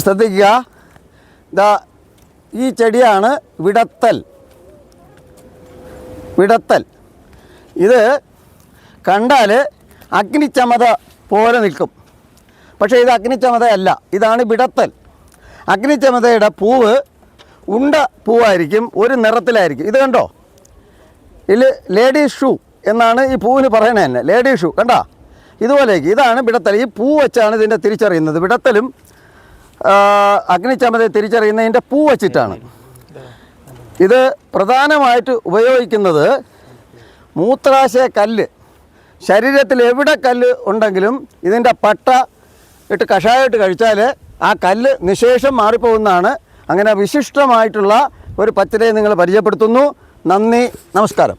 ശ്രദ്ധിക്കുക, ഇതാ ഈ ചെടിയാണ് വിടത്തൽ. ഇത് കണ്ടാൽ അഗ്നിച്ചമത പോലെ നിൽക്കും, പക്ഷേ ഇത് അഗ്നിച്ചമതയല്ല, ഇതാണ് വിടത്തൽ. അഗ്നിച്ചമതയുടെ പൂവ് ഉണ്ട പൂവായിരിക്കും, ഒരു നിറത്തിലായിരിക്കും. ഇത് കണ്ടോ, ഇതിൽ ലേഡീസ് ഷൂ എന്നാണ് ഈ പൂവിന് പറയണത് തന്നെ, ലേഡീസ് ഷൂ കണ്ടോ, ഇതുപോലേക്ക്. ഇതാണ് വിടത്തൽ. ഈ പൂ വെച്ചാണ് ഇതിൻ്റെ തിരിച്ചറിയുന്നത്. വിടത്തലും അഗ്നിച്ചമതയെ തിരിച്ചറിയുന്നതിൻ്റെ പൂ വച്ചിട്ടാണ്. ഇത് പ്രധാനമായിട്ട് ഉപയോഗിക്കുന്നത് മൂത്രാശയ കല്ല്, ശരീരത്തിൽ എവിടെ കല്ല് ഉണ്ടെങ്കിലും ഇതിൻ്റെ പട്ട ഇട്ട് കഷായമായിട്ട് കഴിച്ചാൽ ആ കല്ല് നിശേഷം മാറിപ്പോകുന്നതാണ്. അങ്ങനെ വിശിഷ്ടമായിട്ടുള്ള ഒരു പച്ചലയെ നിങ്ങൾ പരിചയപ്പെടുത്തുന്നു. നന്ദി, നമസ്കാരം.